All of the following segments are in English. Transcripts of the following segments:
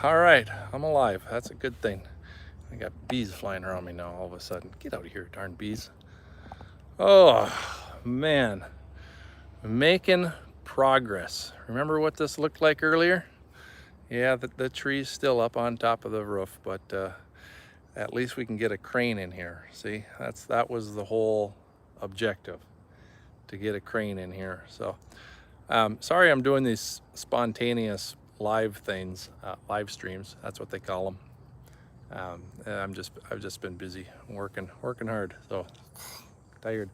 All right, I'm alive. That's a good thing. I got bees flying around me now all of a sudden. Get out of here, darn bees. Oh, man. Making progress. Remember what this looked like earlier? Yeah, the tree's still up on top of the roof, but at least we can get a crane in here. See, that was the whole objective, to get a crane in here. So, sorry I'm doing these spontaneous live things, live streams. That's what they call them. I've just been busy working hard, so tired.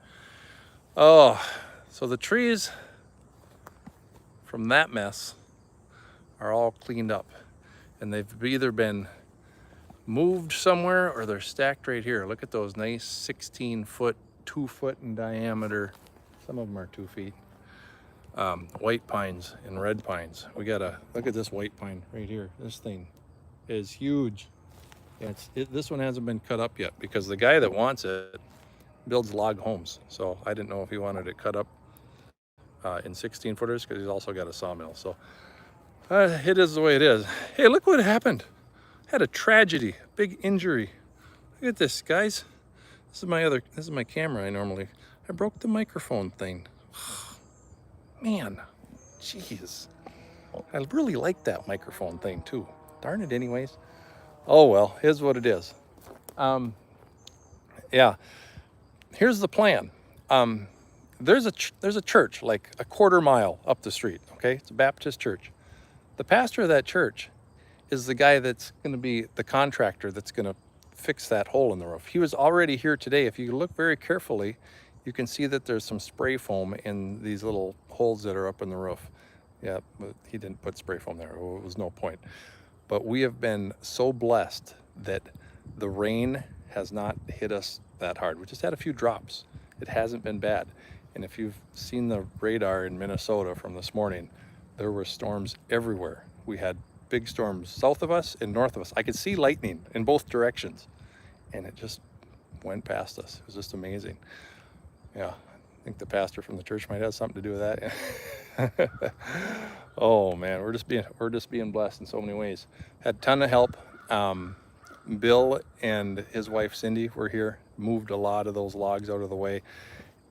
Oh, so the trees from that mess are all cleaned up, and they've either been moved somewhere or they're stacked right here. Look at those nice 16-foot, 2-foot in diameter. Some of them are 2 feet. White pines and red pines. We gotta look at this white pine right here. This thing is huge. This one hasn't been cut up yet because the guy that wants it builds log homes. So I didn't know if he wanted it cut up in 16-footers because he's also got a sawmill. So it is the way it is. Hey, look what happened. Had a tragedy, big injury. Look at this, guys. This is my camera. I broke the microphone thing. Man, jeez. I really like that microphone thing too. Darn it anyways. Oh well, here's what it is. Yeah, here's the plan. There's a church like a quarter mile up the street, okay? It's a Baptist church. The pastor of that church is the guy that's gonna be the contractor that's gonna fix that hole in the roof. He was already here today. If you look very carefully, you can see that there's some spray foam in these little holes that are up in the roof. Yeah, but he didn't put spray foam there. It was no point. But we have been so blessed that the rain has not hit us that hard. We just had a few drops. It hasn't been bad. And if you've seen the radar in Minnesota from this morning, there were storms everywhere. We had big storms south of us and north of us. I could see lightning in both directions, and it just went past us. It was just amazing. Yeah, I think the pastor from the church might have something to do with that. Oh man, we're just being blessed in so many ways. Had a ton of help. Bill and his wife Cindy were here, moved a lot of those logs out of the way,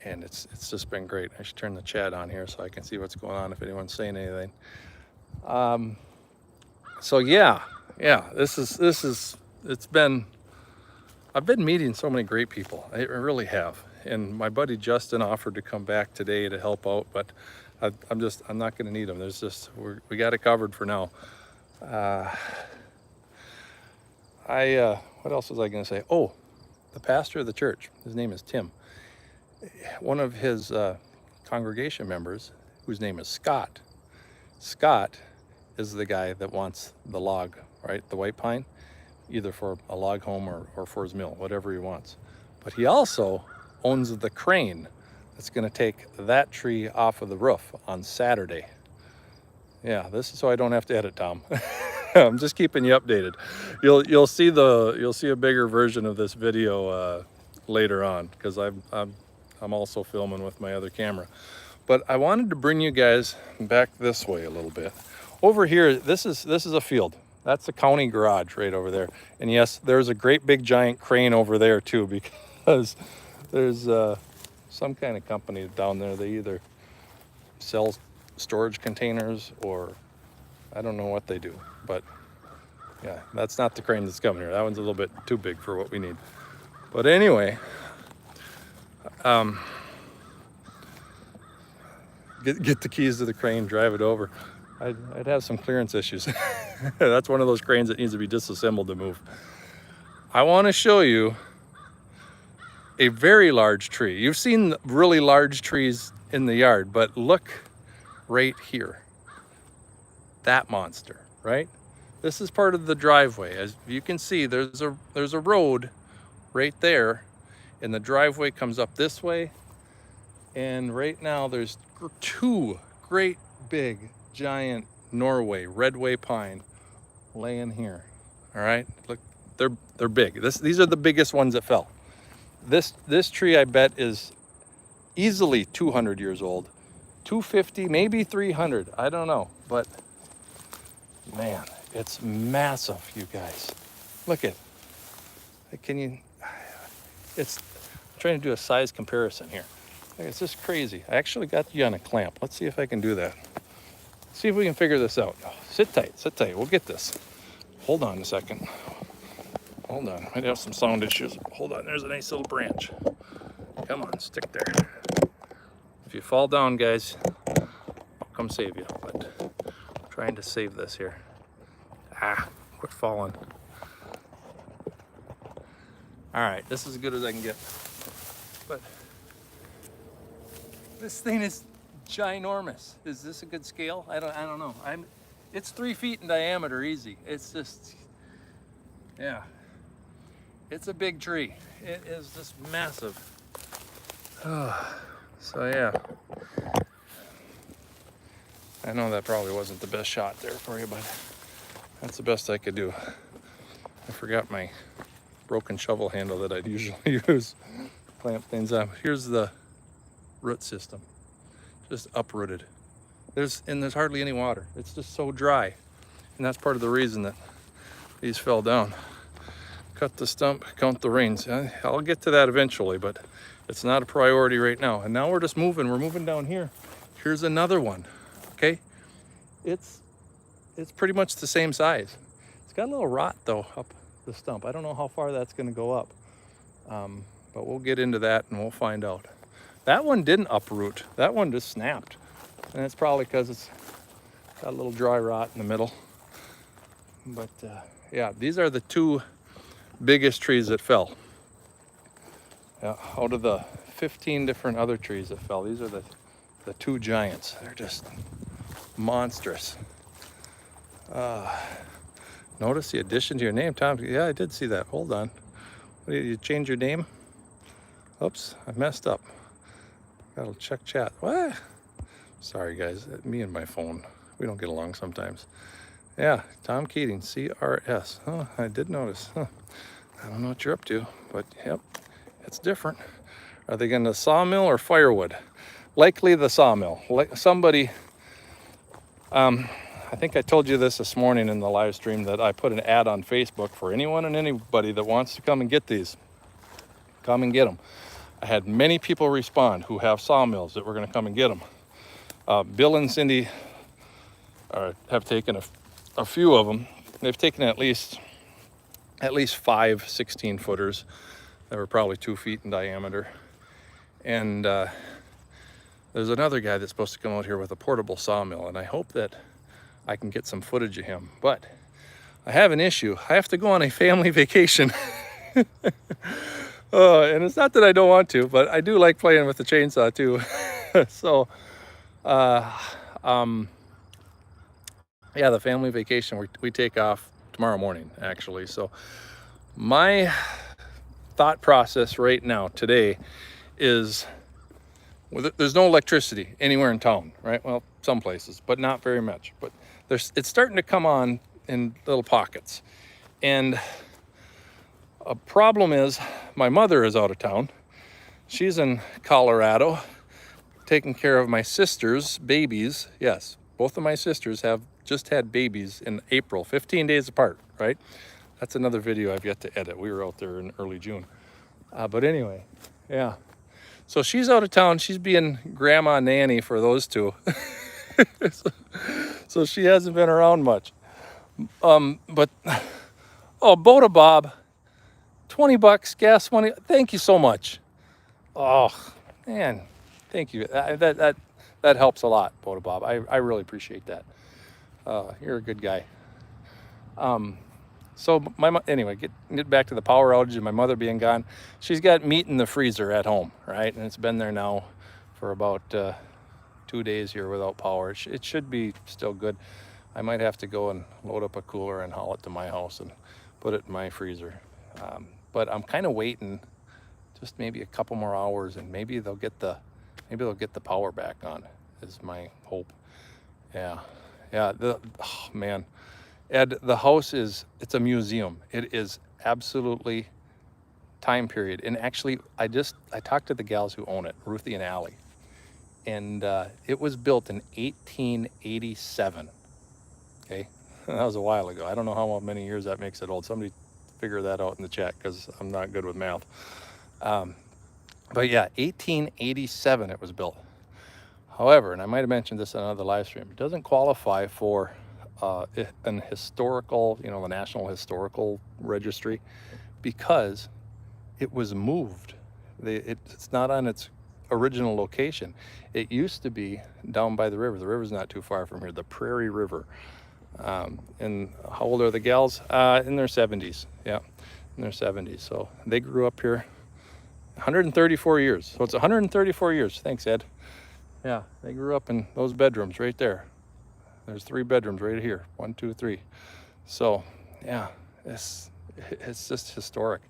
and it's just been great. I should turn the chat on here so I can see what's going on if anyone's saying anything. So yeah, I've been meeting so many great people. I really have. And my buddy Justin offered to come back today to help out, but I'm not going to need him. We got it covered for now. What else was I going to say? Oh, the pastor of the church, his name is Tim. One of his congregation members, whose name is Scott. Scott is the guy that wants the log, right? The white pine, either for a log home or for his mill, whatever he wants. But he also owns the crane that's going to take that tree off of the roof on Saturday. Yeah, this is so I don't have to edit, Tom. I'm just keeping you updated. You'll see a bigger version of this video later on because I'm also filming with my other camera. But I wanted to bring you guys back this way a little bit. Over here, this is a field. That's the county garage right over there. And yes, there's a great big giant crane over there too, because there's some kind of company down there. They either sell storage containers or I don't know what they do. But yeah, that's not the crane that's coming here. That one's a little bit too big for what we need. But anyway, get the keys to the crane, drive it over. I'd have some clearance issues. That's one of those cranes that needs to be disassembled to move. I want to show you a very large tree. You've seen really large trees in the yard, but look right here. That monster, right? This is part of the driveway. As you can see, there's a road right there, and the driveway comes up this way. And right now there's two great big giant Norway redway pine laying here. All right, look, they're big. These are the biggest ones that fell. This tree I bet is easily 200 years old, 250, maybe 300. I don't know, but man, It's massive, you guys. Look at, can you, it's, I'm trying to do a size comparison here. It's just crazy. I actually got you on a clamp. Let's see if I can do that. See if we can figure this out. Sit tight, sit tight. We'll get this. Hold on a second. Hold on. Might have some sound issues. Hold on. There's a nice little branch. Come on, stick there. If you fall down, guys, I'll come save you. But I'm trying to save this here. Ah, quit falling. All right, this is as good as I can get. But this thing is ginormous. Is this a good scale? I don't know. It's 3 feet in diameter, easy. It's just, yeah. It's a big tree. It is just massive. So yeah. I know that probably wasn't the best shot there for you, but that's the best I could do. I forgot my broken shovel handle that I'd usually use. Clamp things up. Here's the root system. Just uprooted. There's hardly any water. It's just so dry. And that's part of the reason that these fell down. Cut the stump, count the reins. I'll get to that eventually, but it's not a priority right now. And now we're just moving. We're moving down here. Here's another one. Okay, it's pretty much the same size. It's got a little rot though up the stump. I don't know how far that's going to go up, but we'll get into that and we'll find out. That one didn't uproot. That one just snapped, and it's probably because it's got a little dry rot in the middle. But yeah, these are the two biggest trees that fell. Yeah, out of the 15 different other trees that fell, these are the two giants. They're just monstrous. Notice the addition to your name, Tom. Yeah, I did see that. Hold on. Did you change your name? Oops, I messed up. Gotta check chat. What? Sorry, guys. Me and my phone. We don't get along sometimes. Yeah, Tom Keating, CRS. Oh, I did notice. Huh. I don't know what you're up to, but yep, it's different. Are they going to sawmill or firewood? Likely the sawmill. Like somebody, I think I told you this morning in the live stream that I put an ad on Facebook for anyone and anybody that wants to come and get these. Come and get them. I had many people respond who have sawmills that were going to come and get them. Bill and Cindy have taken a few of them. They've taken at least 5 16-footers that were probably 2 feet in diameter. And there's another guy that's supposed to come out here with a portable sawmill, and I hope that I can get some footage of him. But I have an issue. I have to go on a family vacation. And it's not that I don't want to, but I do like playing with the chainsaw too. So, yeah, the family vacation, we take off tomorrow morning, actually. So my thought process right now, today, is there's no electricity anywhere in town, right? Well, some places, but not very much. But it's starting to come on in little pockets. And a problem is my mother is out of town. She's in Colorado taking care of my sister's babies. Yes, both of my sisters have just had babies in April, 15 days apart, right? That's another video I've yet to edit. We were out there in early June. But anyway, yeah. So she's out of town. She's being grandma nanny for those two. So she hasn't been around much. But, oh, Kubota Bob, 20 bucks, gas money. Thank you so much. Oh, man, thank you. That helps a lot, Kubota Bob. I really appreciate that. You're a good guy. So anyway, get back to the power outage and my mother being gone. She's got meat in the freezer at home, right? And it's been there now for about 2 days here without power. It should be still good. I might have to go and load up a cooler and haul it to my house and put it in my freezer. But I'm kind of waiting just maybe a couple more hours, and maybe they'll get the power back on, is my hope. Yeah. Oh man, Ed, the house it's a museum. It is absolutely time period. And actually, I talked to the gals who own it, Ruthie and Allie, and it was built in 1887. Okay, That was a while ago. I don't know how many years that makes it old. Somebody figure that out in the chat, because I'm not good with math. But yeah, 1887 it was built. However, and I might have mentioned this on another live stream, it doesn't qualify for an historical, you know, the National Historical Registry, because it was moved. It's not on its original location. It used to be down by the river. The river's not too far from here, the Prairie River. And how old are the gals? In their 70s. Yeah, in their 70s. So they grew up here 134 years. So it's 134 years. Thanks, Ed. Yeah, they grew up in those bedrooms right there. There's 3 bedrooms right here. 1, 2, 3. So yeah, it's just historic.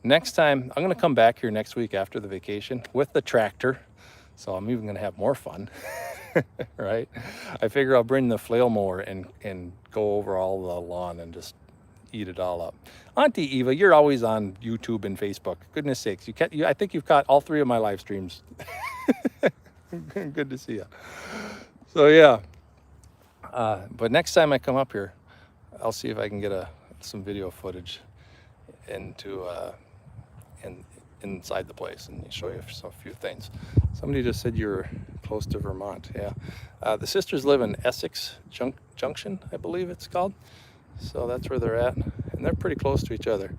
Next time, I'm going to come back here next week after the vacation with the tractor. So I'm even going to have more fun, right? I figure I'll bring the flail mower and go over all the lawn and just eat it all up. Auntie Eva, you're always on YouTube and Facebook. Goodness sakes, I think you've caught all 3 of my live streams. Good to see you. So yeah, but next time I come up here, I'll see if I can get some video footage inside the place and show you a few things. Somebody just said you're close to Vermont. Yeah, the sisters live in Essex Junction, I believe it's called. So that's where they're at, and they're pretty close to each other.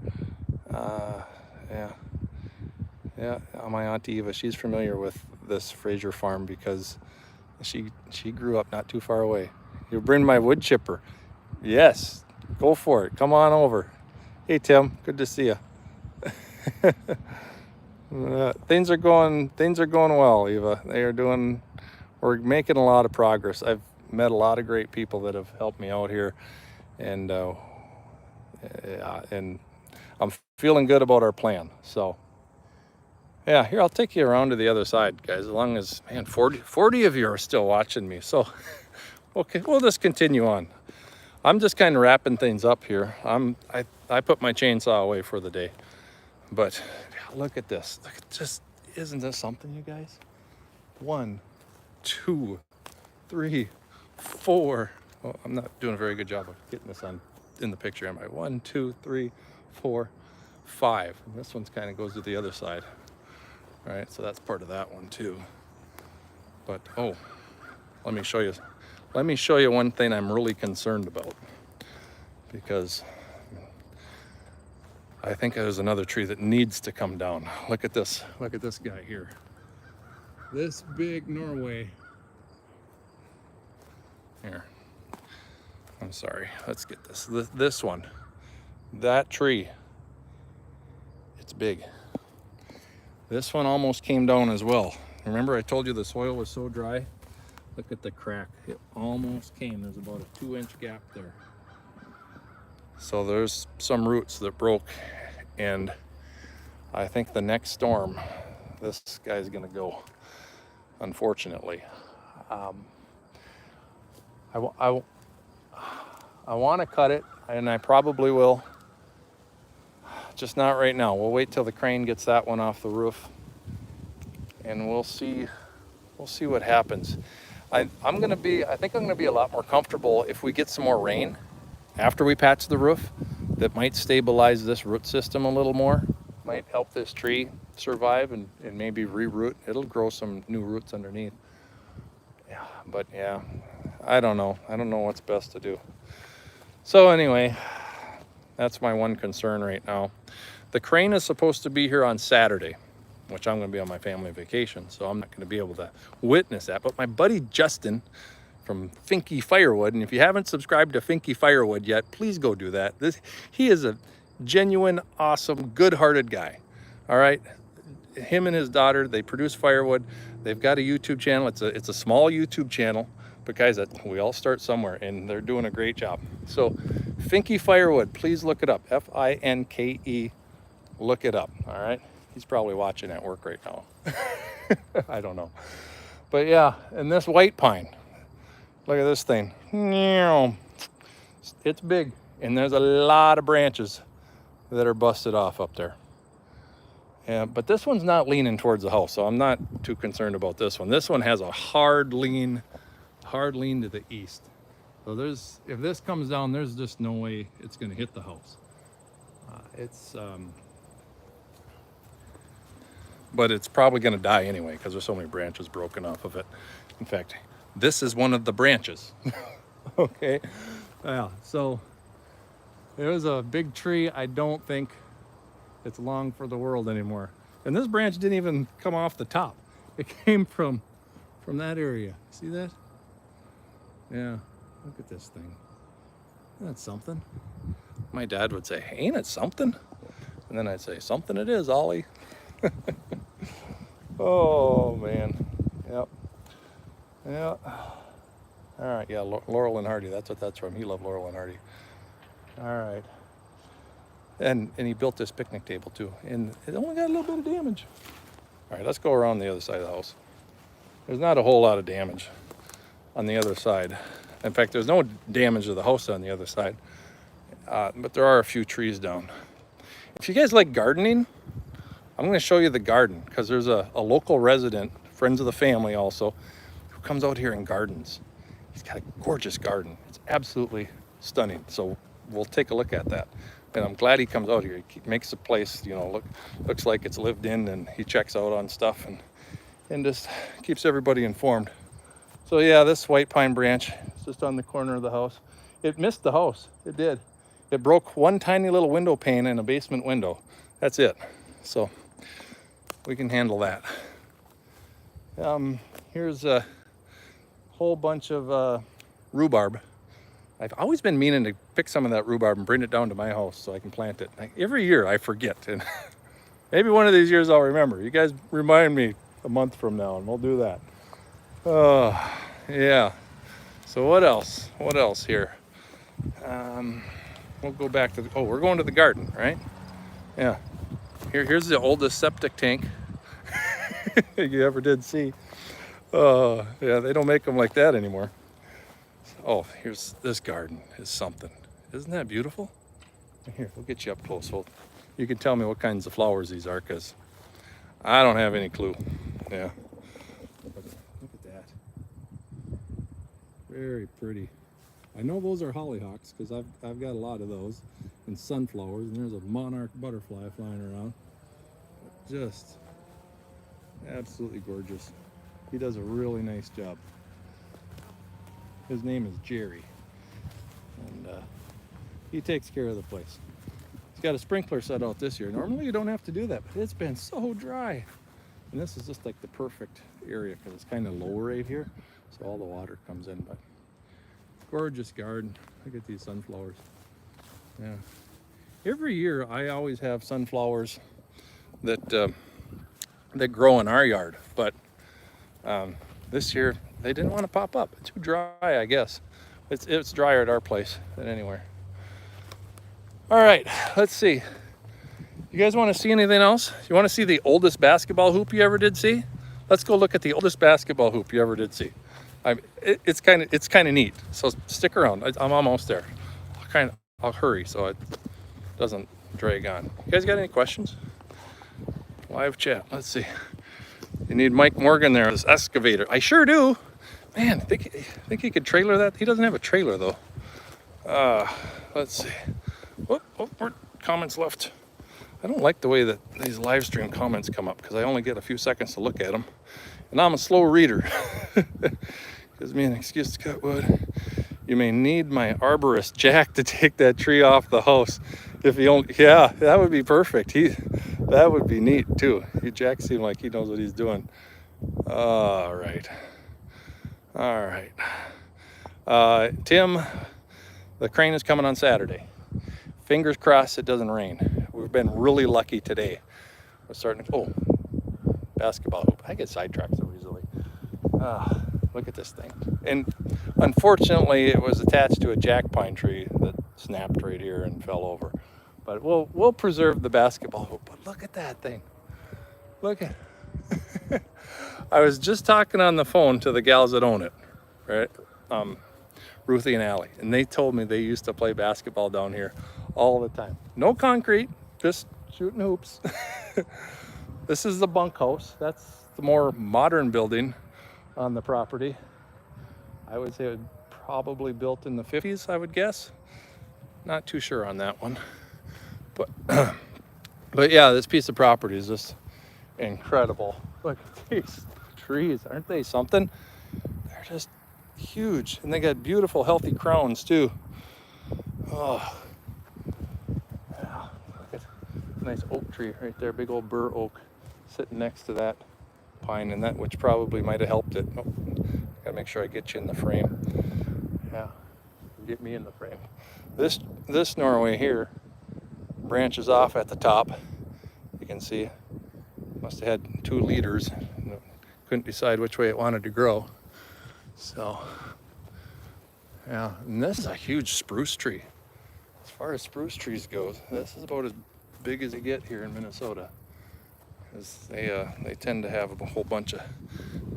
Yeah, my Auntie Eva, she's familiar with this Fraser farm because she grew up not too far away. You bring my wood chipper? Yes, go for it. Come on over. Hey Tim, good to see you. Things are going well, Eva. We're making a lot of progress. I've met a lot of great people that have helped me out here, and I'm feeling good about our plan. So yeah, here, I'll take you around to the other side, guys, as long as, man, 40 of you are still watching me. So okay, we'll just continue on. I'm just kind of wrapping things up here. I put my chainsaw away for the day. But look at this. Look at just, isn't this something, you guys? 1, 2, 3, 4. Oh, I'm not doing a very good job of getting this in the picture, am I? 1, 2, 3, 4, 5. And this one's kind of goes to the other side. All right, so that's part of that one too. But oh, let me show you one thing I'm really concerned about, because I think there's another tree that needs to come down. Look at this guy here. This big Norway. Here, I'm sorry, let's get this one. That tree, it's big. This one almost came down as well. Remember I told you the soil was so dry? Look at the crack, it almost came. There's about a 2-inch gap there. So there's some roots that broke, and I think the next storm, this guy's gonna go, unfortunately. I want to cut it, and I probably will, just not right now. We'll wait till the crane gets that one off the roof, and we'll see what happens. I think I'm gonna be a lot more comfortable if we get some more rain after we patch the roof. That might stabilize this root system a little more, might help this tree survive and maybe re-root. It'll grow some new roots underneath. Yeah, but yeah, I don't know what's best to do. So anyway, that's my one concern right now. The crane is supposed to be here on Saturday, which I'm going to be on my family vacation, so I'm not going to be able to witness that. But my buddy Justin from Finky Firewood, and if you haven't subscribed to Finky Firewood yet, please go do that. He is a genuine, awesome, good-hearted guy. All right, him and his daughter, they produce firewood. They've got a YouTube channel. It's a small YouTube channel, but guys, we all start somewhere, and they're doing a great job. So Finky Firewood, please look it up. Finke, look it up. All right, he's probably watching at work right now. I don't know, but yeah, and this white pine, look at this thing. It's big, and there's a lot of branches that are busted off up there. Yeah, but this one's not leaning towards the house, so I'm not too concerned about this one. This one has a hard lean to the east. So if this comes down, there's just no way it's going to hit the house. But it's probably going to die anyway because there's so many branches broken off of it. In fact, this is one of the branches. Okay. Yeah. So it was a big tree. I don't think it's long for the world anymore. And this branch didn't even come off the top. It came from that area. See that? Yeah. Look at this thing. That's something. My dad would say, ain't it something? And then I'd say, something it is, Ollie. Oh, man. Yep. Yeah. All right. Yeah, Laurel and Hardy. That's what that's from. He loved Laurel and Hardy. All right. And he built this picnic table, too. And it only got a little bit of damage. All right, let's go around the other side of the house. There's not a whole lot of damage on the other side. In fact, there's no damage to the house on the other side. But there are a few trees down. If you guys like gardening, I'm going to show you the garden because there's a local resident, friends of the family also, who comes out here and gardens. He's got a gorgeous garden. It's absolutely stunning. So we'll take a look at that. And I'm glad he comes out here. He makes the place, you know, looks like it's lived in, and he checks out on stuff and just keeps everybody informed. So yeah, this white pine branch is just on the corner of the house. It missed the house. It did. It broke one tiny little window pane in a basement window. That's it. So we can handle that. Here's a whole bunch of rhubarb. I've always been meaning to pick some of that rhubarb and bring it down to my house so I can plant it. Every year I forget, and maybe one of these years I'll remember. You guys remind me a month from now and we'll do that. Yeah. So what else? What else here? We'll go back to we're going to the garden, right? Yeah. Here's the oldest septic tank you ever did see. Yeah, they don't make them like that anymore. Oh, here's this garden is something. Isn't that beautiful? Here, we'll get you up close. You can tell me what kinds of flowers these are, because I don't have any clue. Yeah. Look at that. Very pretty. I know those are hollyhocks because I've got a lot of those, and sunflowers, and there's a monarch butterfly flying around. Just absolutely gorgeous. He does a really nice job. His name is Jerry, and he takes care of the place. He's got a sprinkler set out this year. Normally you don't have to do that, but it's been so dry. And this is just like the perfect area because it's kind of low right here, so all the water comes in. But gorgeous garden. Look at these sunflowers. Yeah. Every year I always have sunflowers that grow in our yard, but this year they didn't want to pop up. It's too dry, I guess. It's drier at our place than anywhere. All right, let's see. You guys want to see anything else? You want to see the oldest basketball hoop you ever did see? Let's go look at the oldest basketball hoop you ever did see. It's kind of neat. So stick around. I'm almost there. I'll hurry so it doesn't drag on. You guys got any questions? Live chat. Let's see. You need Mike Morgan there, this excavator. I sure do. Man, think he could trailer that? He doesn't have a trailer though. Let's see. What more comments left? I don't like the way that these live stream comments come up because I only get a few seconds to look at them. And I'm a slow reader. Gives me an excuse to cut wood. You may need my arborist Jack to take that tree off the house. If he only, yeah, that would be perfect. That would be neat too. Jack seemed like he knows what he's doing. All right. Tim, the crane is coming on Saturday. Fingers crossed it doesn't rain. We've been really lucky today. We're starting to, basketball hoop. I get sidetracked so easily. Look at this thing. And unfortunately it was attached to a jack pine tree that snapped right here and fell over. But we'll preserve the basketball hoop. But look at that thing. Look at I was just talking on the phone to the gals that own it, right? Ruthie and Allie, and they told me they used to play basketball down here all the time. No concrete, just shooting hoops. This is the bunkhouse. That's the more modern building on the property. I would say it would probably built in the 50s, I would guess. Not too sure on that one. But, but yeah, this piece of property is just incredible. Look at these trees, aren't they something? They're just huge, and they got beautiful, healthy crowns too. Oh, yeah. Look at a nice oak tree right there, big old bur oak sitting next to that pine, and that which probably might have helped it. Oh, gotta make sure I get you in the frame. Yeah, get me in the frame. This Norway here branches off at the top. You can see, must have had 2 leaders. Couldn't decide which way it wanted to grow. So, yeah, and this is a huge spruce tree. As far as spruce trees go, this is about as big as you get here in Minnesota. Because they tend to have a whole bunch of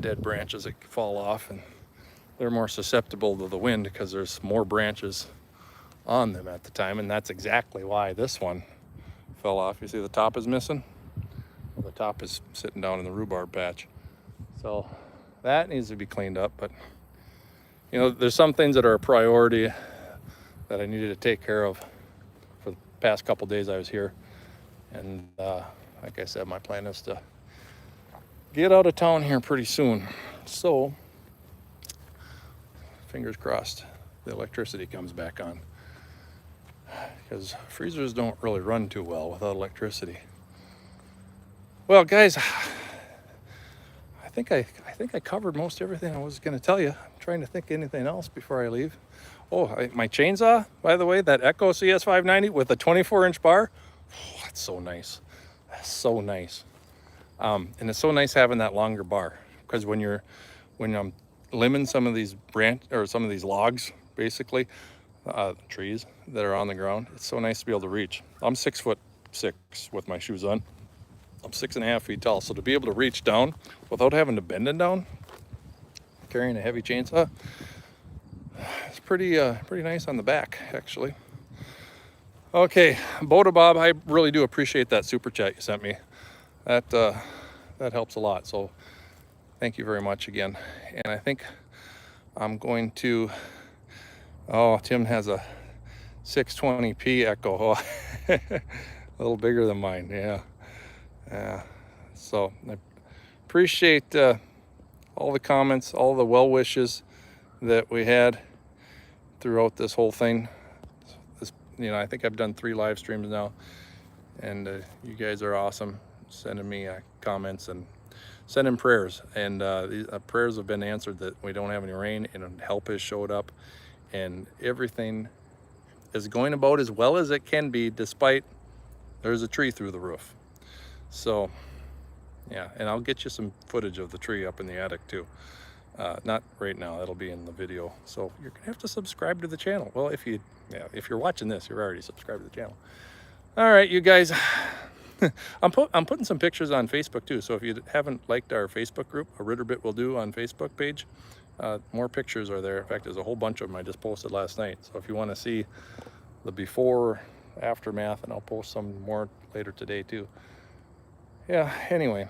dead branches that fall off, and they're more susceptible to the wind because there's more branches on them at the time, and that's exactly why this one fell off. You see the top is missing? Well, the top is sitting down in the rhubarb patch. So that needs to be cleaned up, but you know, there's some things that are a priority that I needed to take care of for the past couple days I was here. And like I said, my plan is to get out of town here pretty soon. So fingers crossed the electricity comes back on, because freezers don't really run too well without electricity. Well, guys, I think I covered most everything I was going to tell you. I'm trying to think of anything else before I leave. Oh, my chainsaw, by the way, that Echo CS590 with a 24-inch bar. Oh, that's so nice. That's so nice. And it's so nice having that longer bar, because when I'm limbing some of these some of these logs, basically, trees that are on the ground, it's so nice to be able to reach. I'm 6'6" with my shoes on. I'm 6.5 feet tall, so to be able to reach down without having to bend it down, carrying a heavy chainsaw, it's pretty nice on the back, actually. Okay, Kubota Bob, I really do appreciate that super chat you sent me. That helps a lot, so thank you very much again. And I think I'm going to, oh, Tim has a 620p Echo. A little bigger than mine, yeah. So I appreciate all the comments, all the well wishes that we had throughout this whole thing. You know, I think I've done 3 live streams now, and you guys are awesome, sending me comments and sending prayers. And these prayers have been answered, that we don't have any rain, and help has showed up, and everything is going about as well as it can be, despite there's a tree through the roof. So yeah, and I'll get you some footage of the tree up in the attic too. Not right now, that'll be in the video. So you're gonna have to subscribe to the channel. Well, if you're watching this, you're already subscribed to the channel. All right, you guys, I'm putting some pictures on Facebook too. So if you haven't liked our Facebook group, a Ritter Bit Will Do on Facebook page, more pictures are there. In fact, there's a whole bunch of them I just posted last night. So if you want to see the before, aftermath, and I'll post some more later today too. Yeah, anyway,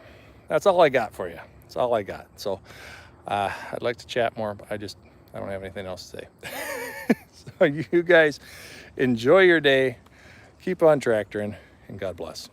that's all I got for you. That's all I got. So I'd like to chat more, but I don't have anything else to say. So you guys enjoy your day, keep on tractoring, and God bless.